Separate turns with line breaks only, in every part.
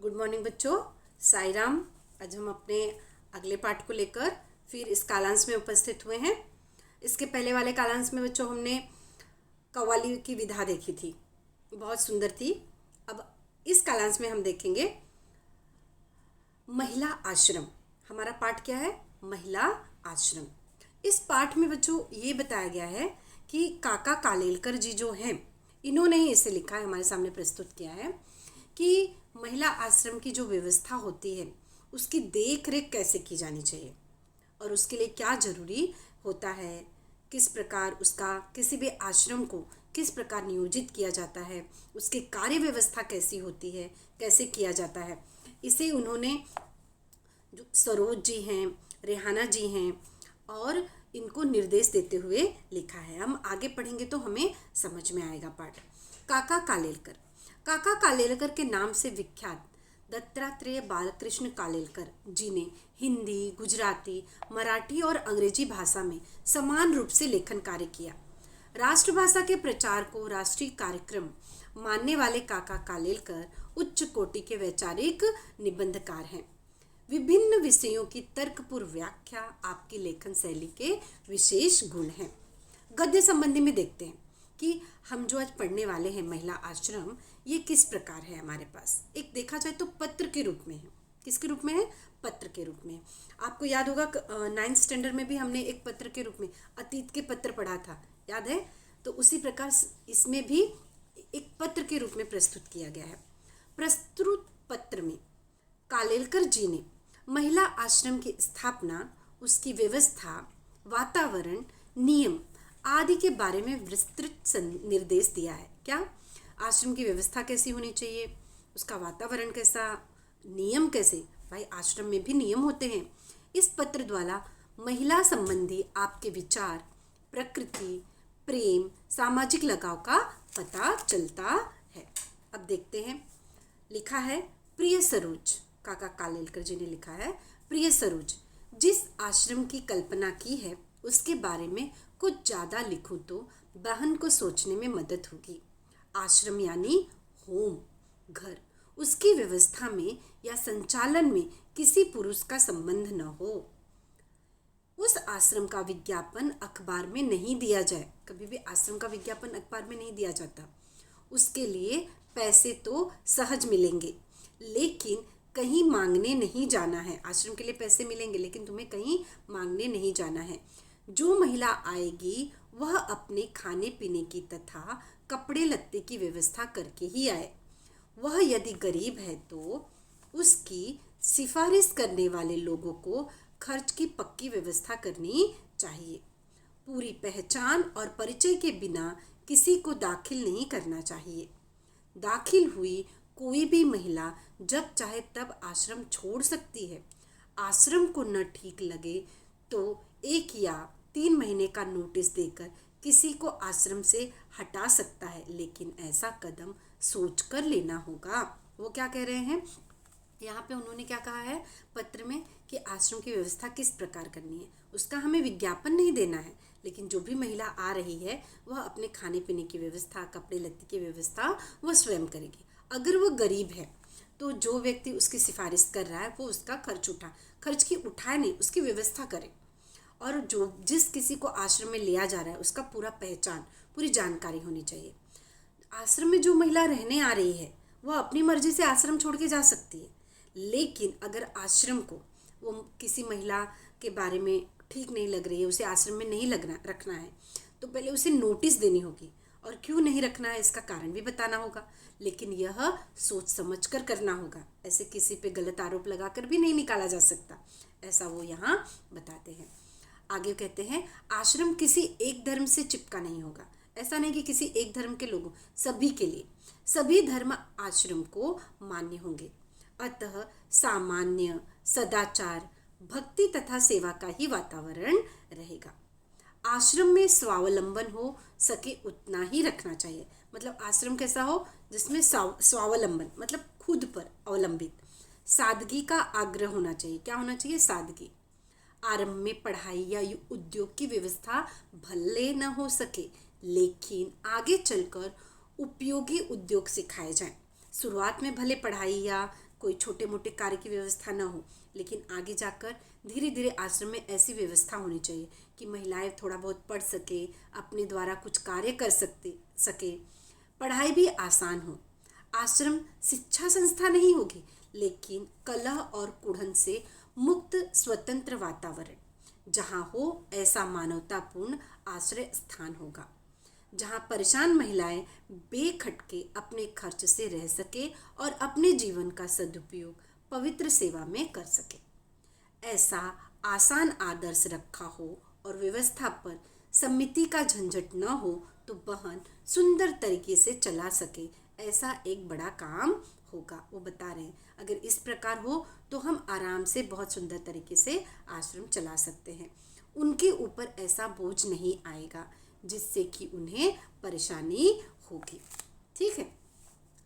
Good morning बच्चों। साई राम। आज हम अपने अगले पाठ को लेकर फिर इस कालांश में उपस्थित हुए हैं। इसके पहले वाले कालांश में बच्चों हमने कव्वाली की विधा देखी थी, बहुत सुंदर थी। अब इस कालांश में हम देखेंगे महिला आश्रम। हमारा पाठ क्या है? महिला आश्रम। इस पाठ में बच्चों ये बताया गया है कि काका कालेलकर जी जो हैं, इन्होंने ही इसे लिखा है, हमारे सामने प्रस्तुत किया है कि महिला आश्रम की जो व्यवस्था होती है उसकी देख रेख कैसे की जानी चाहिए और उसके लिए क्या जरूरी होता है, किस प्रकार उसका किसी भी आश्रम को किस प्रकार नियोजित किया जाता है, उसकी कार्य व्यवस्था कैसी होती है, कैसे किया जाता है, इसे उन्होंने जो सरोज जी हैं, रेहाना जी हैं और इनको निर्देश देते हुए लिखा है। हम आगे पढ़ेंगे तो हमें समझ में आएगा पाठ। काका कालेलकर। काका कालेलकर के नाम से विख्यात दत्तात्रेय बालकृष्ण कालेलकर जी ने हिंदी, गुजराती, मराठी और अंग्रेजी भाषा में समान रूप से लेखन कार्य किया। राष्ट्रभाषा के प्रचार को राष्ट्रीय कार्यक्रम मानने वाले काका कालेलकर उच्च कोटि के वैचारिक निबंधकार हैं। विभिन्न विषयों की तर्कपूर्ण व्याख्या आपकी लेखन शैली के विशेष गुण हैं। गद्य संबंधी में देखते हैं कि हम जो आज पढ़ने वाले हैं महिला आश्रम, ये किस प्रकार है। हमारे पास एक देखा जाए तो पत्र के रूप में है। किसके रूप में है? पत्र के रूप में। आपको याद होगा 9th स्टैंडर्ड में भी हमने एक पत्र के रूप में अतीत के पत्र पढ़ा था, याद है? तो उसी प्रकार इसमें भी एक पत्र के रूप में प्रस्तुत किया गया है। प्रस्तुत पत्र में कालेलकर जी ने महिला आश्रम की स्थापना, उसकी व्यवस्था, वातावरण, नियम आदि के बारे में विस्तृत निर्देश दिया है। क्या? आश्रम की व्यवस्था कैसी होनी चाहिए, उसका वातावरण कैसा, नियम कैसे। भाई आश्रम में भी नियम होते हैं। इस पत्र द्वारा महिला संबंधी आपके विचार, प्रकृति, प्रेम, सामाजिक लगाव का पता चलता है। अब देखते हैं। लिखा है, प्रिय सरोज। काका कालेलकर जी ने लिखा है, प्रिय सरोज, जिस आश्रम की कल्पना की है उसके बारे में कुछ ज़्यादा लिखूं तो बहन को सोचने में मदद होगी। आश्रम यानी होम, घर, उसकी व्यवस्था में या संचालन में किसी पुरुष का संबंध न हो। उस आश्रम का विज्ञापन अखबार में नहीं दिया जाए। कभी भी आश्रम का विज्ञापन अखबार में नहीं दिया जाता। उसके लिए पैसे तो सहज मिलेंगे, लेकिन कहीं मांगने नहीं जाना है। आश्रम के लिए पैसे मिलेंगे लेकिन तुम्हें कहीं मांगने नहीं जाना है। जो महिला आएगी वह अपने खाने पीने की तथा कपड़े लत्ते की व्यवस्था करके ही आए। वह यदि गरीब है तो उसकी सिफारिश करने वाले लोगों को खर्च की पक्की व्यवस्था करनी चाहिए। पूरी पहचान और परिचय के बिना किसी को दाखिल नहीं करना चाहिए। दाखिल हुई कोई भी महिला जब चाहे तब आश्रम छोड़ सकती है। आश्रम को न ठीक लगे तो 1 या 3 महीने का नोटिस देकर किसी को आश्रम से हटा सकता है, लेकिन ऐसा कदम सोचकर लेना होगा। वो क्या कह रहे हैं यहाँ पे? उन्होंने क्या कहा है पत्र में कि आश्रम की व्यवस्था किस प्रकार करनी है, उसका हमें विज्ञापन नहीं देना है, लेकिन जो भी महिला आ रही है वह अपने खाने पीने की व्यवस्था, कपड़े लत्ते की व्यवस्था वह स्वयं करेगी। अगर वह गरीब है तो जो व्यक्ति उसकी सिफारिश कर रहा है वो उसका खर्च की उठाए नहीं, उसकी व्यवस्था करे। और जो जिस किसी को आश्रम में लिया जा रहा है उसका पूरा पहचान, पूरी जानकारी होनी चाहिए। आश्रम में जो महिला रहने आ रही है वह अपनी मर्जी से आश्रम छोड़ के जा सकती है, लेकिन अगर आश्रम को वो किसी महिला के बारे में ठीक नहीं लग रही है, उसे आश्रम में नहीं रखना है, तो पहले उसे नोटिस देनी होगी और क्यों नहीं रखना है इसका कारण भी बताना होगा। लेकिन यह सोच समझ कर करना होगा। ऐसे किसी पे गलत आरोप लगाकर भी नहीं निकाला जा सकता, ऐसा वो यहाँ बताते हैं। आगे कहते हैं, आश्रम किसी एक धर्म से चिपका नहीं होगा। ऐसा नहीं कि किसी एक धर्म के लोगों, सभी के लिए सभी धर्म आश्रम को मान्य होंगे। अतः सामान्य सदाचार, भक्ति तथा सेवा का ही वातावरण रहेगा। आश्रम में स्वावलंबन हो सके उतना ही रखना चाहिए। मतलब आश्रम कैसा हो जिसमें स्वावलंबन मतलब खुद पर अवलंबित। सादगी का आग्रह होना चाहिए। क्या होना चाहिए? सादगी। आरंभ में पढ़ाई या उद्योग की व्यवस्था भले न हो सके, लेकिन आगे चलकर उपयोगी उद्योग सिखाए जाएं। शुरुआत में भले पढ़ाई या कोई छोटे मोटे कार्य की व्यवस्था ना हो, लेकिन आगे जाकर धीरे धीरे आश्रम में ऐसी व्यवस्था होनी चाहिए कि महिलाएं थोड़ा बहुत पढ़ सके, अपने द्वारा कुछ कार्य कर सके, पढ़ाई भी आसान हो। आश्रम शिक्षा संस्था नहीं होगी, लेकिन कलह और कुढ़न से मुक्त स्वतंत्र वातावरण जहाँ हो, ऐसा मानवतापूर्ण आश्रय स्थान होगा, जहाँ परेशान महिलाएं बेखटके अपने खर्च से रह सके और अपने जीवन का सदुपयोग पवित्र सेवा में कर सके। ऐसा आसान आदर्श रखा हो और व्यवस्था पर समिति का झंझट न हो तो बहन सुंदर तरीके से चला सके, ऐसा एक बड़ा काम होगा। वो बता रहे हैं अगर इस प्रकार हो तो हम आराम से बहुत सुंदर तरीके से आश्रम चला सकते हैं। उनके ऊपर ऐसा बोझ नहीं आएगा जिससे कि उन्हें परेशानी होगी। ठीक है,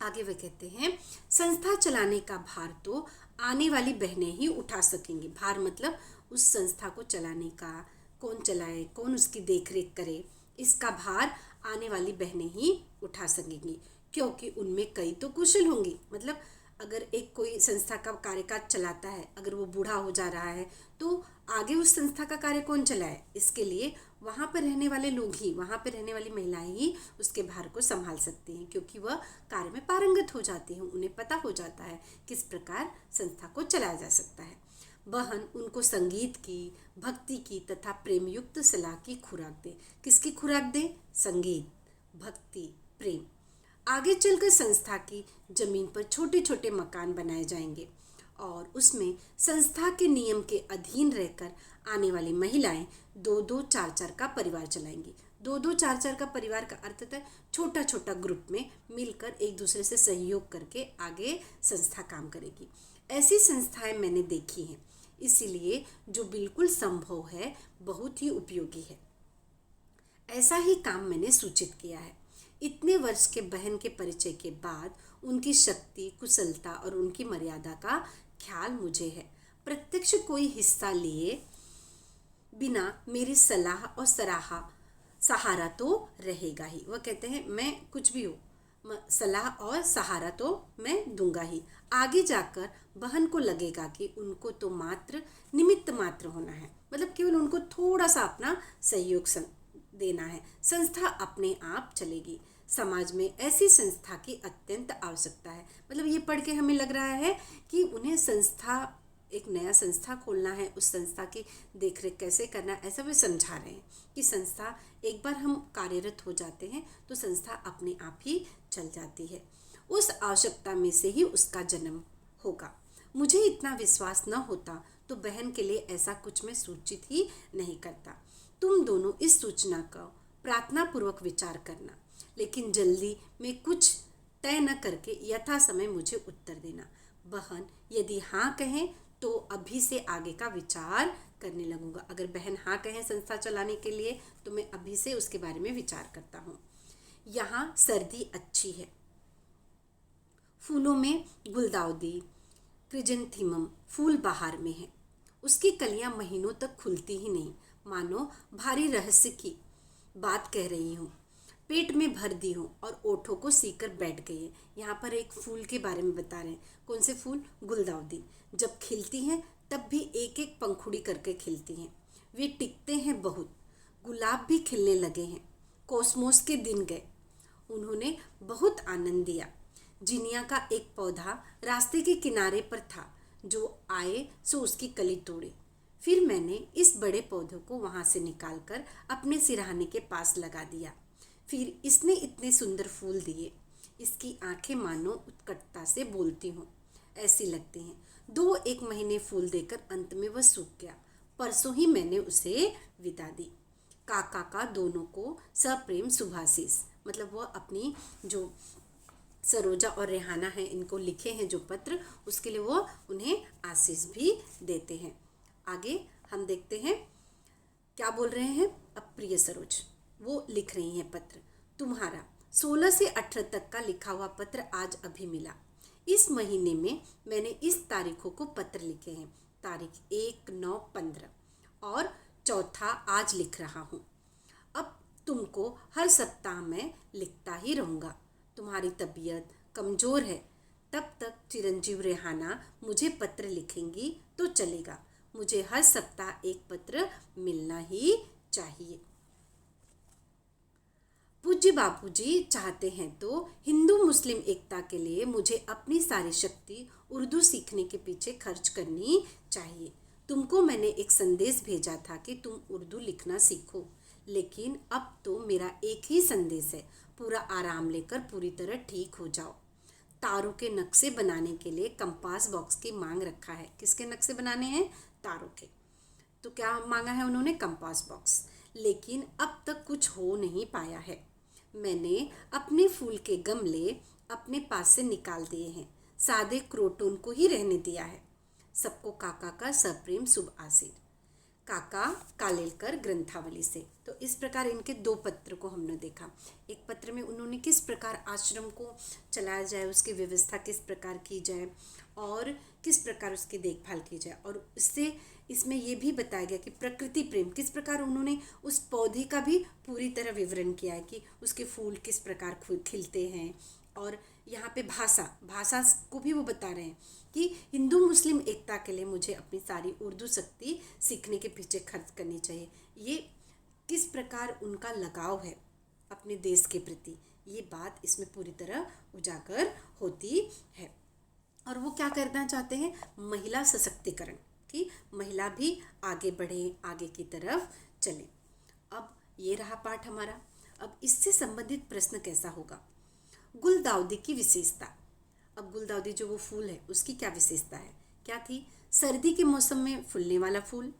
आगे वे कहते हैं संस्था चलाने का भार तो आने वाली बहनें ही उठा सकेंगी। भार मतलब उस संस्था को चलाने का, कौन चलाए, कौन उसकी देखरेख करे, इसका भार आने वाली बहनें ही उठा सकेंगी, क्योंकि उनमें कई तो कुशल होंगी। मतलब अगर एक कोई संस्था का कार्यकाज चलाता है, अगर वो बूढ़ा हो जा रहा है तो आगे उस संस्था का कार्य कौन चलाए, इसके लिए वहाँ पर रहने वाले लोग ही, वहाँ पर रहने वाली महिलाएं ही उसके भार को संभाल सकती हैं, क्योंकि वह कार्य में पारंगत हो जाती हैं, उन्हें पता हो जाता है किस प्रकार संस्था को चलाया जा सकता है। बहन उनको संगीत की, भक्ति की तथा प्रेम युक्त सलाह की खुराक दे। किसकी खुराक दे? संगीत, भक्ति, प्रेम। आगे चलकर संस्था की जमीन पर छोटे छोटे मकान बनाए जाएंगे और उसमें संस्था के नियम के अधीन रहकर आने वाली महिलाएं 2-2, 4-4 का परिवार चलाएंगी। 2-2, 4-4 का परिवार का अर्थ होता है छोटा छोटा ग्रुप में मिलकर एक दूसरे से सहयोग करके आगे संस्था काम करेगी। ऐसी संस्थाएं मैंने देखी हैं, इसीलिए जो बिल्कुल संभव है, बहुत ही उपयोगी है, ऐसा ही काम मैंने सूचित किया है। इतने वर्ष के बहन के परिचय के बाद उनकी शक्ति, कुशलता और उनकी मर्यादा का ख्याल मुझे है। प्रत्यक्ष कोई हिस्सा लिए बिना मेरी सलाह और सहारा तो रहेगा ही। वह कहते हैं मैं कुछ भी हो, सलाह और सहारा तो मैं दूंगा ही। आगे जाकर बहन को लगेगा कि उनको तो मात्र निमित्त मात्र होना है, मतलब केवल उनको थोड़ा सा अपना सहयोग देना है, संस्था अपने आप चलेगी। समाज में ऐसी संस्था की अत्यंत आवश्यकता है। मतलब ये पढ़ के हमें लग रहा है कि उन्हें संस्था, एक नया संस्था खोलना है, उस संस्था की देखरेख कैसे करना, ऐसा वे समझा रहे हैं कि संस्था एक बार हम कार्यरत हो जाते हैं तो संस्था अपने आप ही चल जाती है। उस आवश्यकता में से ही उसका जन्म होगा। मुझे इतना विश्वास न होता तो बहन के लिए ऐसा कुछ मैं सूचित ही नहीं करता। तुम दोनों इस सूचना का प्रार्थना पूर्वक विचार करना, लेकिन जल्दी में कुछ तय न करके यथा समय मुझे उत्तर देना। बहन यदि हाँ कहें तो अभी से आगे का विचार करने लगूंगा। अगर बहन हाँ कहें संस्था चलाने के लिए तो मैं अभी से उसके बारे में विचार करता हूँ। यहाँ सर्दी अच्छी है, फूलों में गुलदाउदी, क्रिजेंथीमम फूल बाहर में है। उसकी कलियां महीनों तक खुलती ही नहीं, मानो भारी रहस्य की बात कह रही हूँ, पेट में भर दी हूँ और ओठों को सीकर बैठ गई है। यहाँ पर एक फूल के बारे में बता रहे हैं। कौन से फूल? गुलदाउदी। जब खिलती हैं तब भी एक एक पंखुड़ी करके खिलती हैं, वे टिकते हैं बहुत। गुलाब भी खिलने लगे हैं। कोसमोस के दिन गए, उन्होंने बहुत आनंद दिया। जिनिया का एक पौधा रास्ते के किनारे पर था, जो आए सो उसकी कली तोड़े। फिर मैंने इस बड़े पौधे को वहाँ से निकालकर अपने सिरहाने के पास लगा दिया। फिर इसने इतने सुंदर फूल दिए, इसकी आंखें मानो उत्कटता से बोलती हों ऐसी लगती हैं। 2-1 महीने फूल देकर अंत में वह सूख गया। परसों ही मैंने उसे विदा दी। काका का दोनों को सप्रेम शुभाशीष। मतलब वह अपनी जो सरोजा और रेहाना है, इनको लिखे हैं जो पत्र, उसके लिए वो उन्हें आशीष भी देते हैं। आगे हम देखते हैं क्या बोल रहे हैं। अब प्रिय सरोज वो लिख रही हैं पत्र, तुम्हारा 16 से 18 तक का लिखा हुआ पत्र आज अभी मिला। इस महीने में मैंने इस तारीखों को पत्र लिखे हैं, तारीख 1, 9, 15 और चौथा आज लिख रहा हूँ। अब तुमको हर सप्ताह में लिखता ही रहूँगा। तुम्हारी तबीयत कमज़ोर है, तब तक चिरंजीव रेहाना मुझे पत्र लिखेंगी तो चलेगा, मुझे हर सप्ताह एक पत्र मिलना ही चाहिए। पूज्य बापूजी चाहते हैं तो हिंदू मुस्लिम एकता के लिए मुझे अपनी सारी शक्ति उर्दू सीखने के पीछे खर्च करनी चाहिए। तुमको मैंने एक संदेश भेजा था कि तुम उर्दू लिखना सीखो, लेकिन अब तो मेरा एक ही संदेश है, पूरा आराम लेकर पूरी तरह ठीक हो जाओ। तारों के नक्शे बनाने के लिए कंपास बॉक्स की मांग रखा है। किसके नक्शे बनाने हैं? तारों के। तो क्या मांगा है उन्होंने? Compass box. लेकिन अब तक कुछ हो नहीं पाया है। मैंने अपने फूल के गमले अपने पास से निकाल दिए हैं, सादे क्रोटोन को ही रहने दिया है। सबको काका का सप्रेम शुभ आशीर्वाद। काका कालेलकर ग्रंथावली से। तो इस प्रकार इनके दो पत्र को हमने देखा। एक पत्र में उन्होंने किस प्रकार आश्रम को चलाया जाए, उसकी व्यवस्था किस प्रकार की जाए और किस प्रकार उसकी देखभाल की जाए, और इससे इसमें यह भी बताया गया कि प्रकृति प्रेम किस प्रकार उन्होंने उस पौधे का भी पूरी तरह विवरण किया है कि उसके फूल किस प्रकार खिलते हैं। और यहाँ पे भाषा को भी वो बता रहे हैं कि हिंदू मुस्लिम एकता के लिए मुझे अपनी सारी उर्दू शक्ति सीखने के पीछे खर्च करनी चाहिए। ये किस प्रकार उनका लगाव है अपने देश के प्रति, ये बात इसमें पूरी तरह उजागर होती है। और वो क्या करना चाहते हैं? महिला सशक्तिकरण, कि महिला भी आगे बढ़े, आगे की तरफ चले। अब ये रहा पाठ हमारा। अब इससे संबंधित प्रश्न कैसा होगा? गुलदाउदी की विशेषता। अब गुलदाउदी जो वो फूल है उसकी क्या विशेषता है? क्या थी? सर्दी के मौसम में फूलने वाला फूल,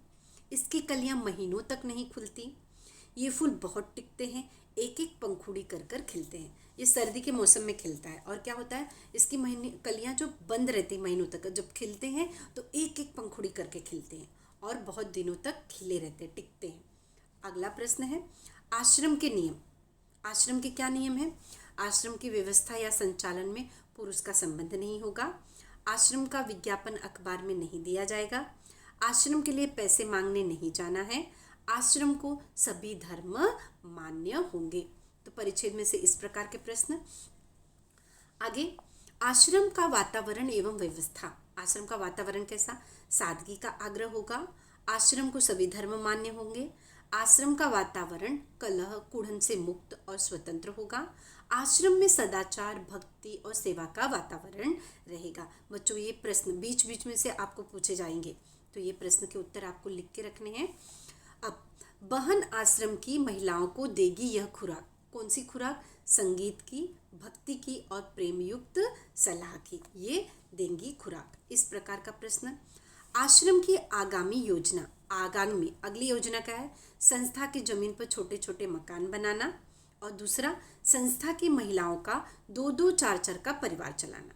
इसकी कलियां महीनों तक नहीं खुलती, ये फूल बहुत टिकते हैं, एक एक पंखुड़ी कर कर खिलते हैं। ये सर्दी के मौसम में खिलता है और क्या होता है, इसकी कलियां जो बंद रहती महीनों तक, जब खिलते हैं तो एक एक पंखुड़ी करके खिलते हैं और बहुत दिनों तक खिले रहते हैं, टिकते हैं। अगला प्रश्न है आश्रम के नियम। आश्रम के क्या नियम है? आश्रम की व्यवस्था या संचालन में पुरुष का संबंध नहीं होगा। आश्रम का विज्ञापन अखबार में नहीं दिया जाएगा। आश्रम के लिए पैसे मांगने नहीं जाना है। आश्रम को सभी धर्म मान्य होंगे। तो परिच्छेद में से इस प्रकार के प्रश्न। आगे, आश्रम का वातावरण एवं व्यवस्था। आश्रम का वातावरण कैसा? सादगी का आग्रह होगा। आश्रम को सभी धर्म मान्य होंगे। आश्रम का वातावरण कलह कुढ़न से मुक्त और स्वतंत्र होगा। आश्रम में सदाचार, भक्ति और सेवा का वातावरण रहेगा। बच्चों, ये प्रश्न बीच बीच में से आपको पूछे जाएंगे, तो ये प्रश्न के उत्तर आपको लिख के रखने हैं। अब बहन आश्रम की महिलाओं को देगी यह खुराक। कौन सी खुराक? संगीत की, भक्ति की और प्रेम युक्त सलाह की, ये देंगी खुराक। इस प्रकार का प्रश्न। आश्रम की आगामी योजना। आगामी अगली योजना क्या है? संस्था की जमीन पर छोटे छोटे मकान बनाना, और दूसरा संस्था की महिलाओं का 2-2 4-4 का परिवार चलाना।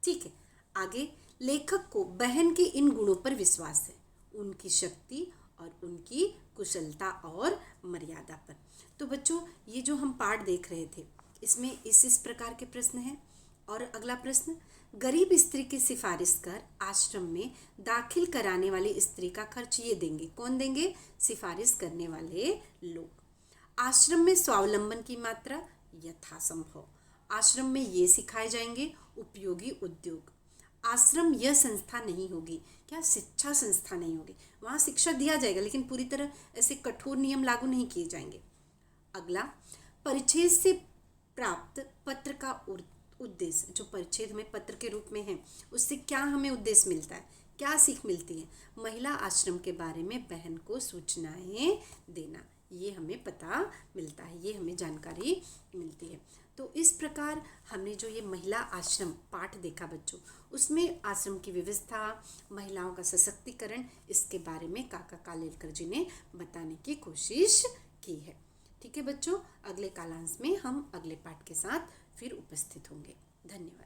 ठीक है। आगे, लेखक को बहन के इन गुणों पर विश्वास है, उनकी शक्ति और उनकी कुशलता और मर्यादा पर। तो बच्चों, ये जो हम पाठ देख रहे थे इसमें इस प्रकार के प्रश्न हैं। और अगला प्रश्न, गरीब स्त्री की सिफारिश कर आश्रम में दाखिल कराने वाली स्त्री का खर्च ये देंगे। कौन देंगे? सिफारिश करने वाले लोग। आश्रम में स्वावलंबन की मात्रा यथासंभव। आश्रम में ये सिखाए जाएंगे उपयोगी उद्योग। आश्रम यह संस्था नहीं होगी। क्या? शिक्षा संस्था नहीं होगी। वहाँ शिक्षा दिया जाएगा लेकिन पूरी तरह ऐसे कठोर नियम लागू नहीं किए जाएंगे। अगला, परिच्छेद से प्राप्त पत्र का उद्देश्य। जो परिच्छेद में पत्र के रूप में है उससे क्या हमें उद्देश्य मिलता है, क्या सीख मिलती है? महिला आश्रम के बारे में बहन को सूचनाएं देना, ये हमें पता मिलता है, ये हमें जानकारी मिलती है। तो इस प्रकार हमने जो ये महिला आश्रम पाठ देखा बच्चों, उसमें आश्रम की व्यवस्था, महिलाओं का सशक्तिकरण, इसके बारे में काका कालेलकर जी ने बताने की कोशिश की है। ठीक है बच्चों, अगले कालांश में हम अगले पाठ के साथ फिर उपस्थित होंगे। धन्यवाद।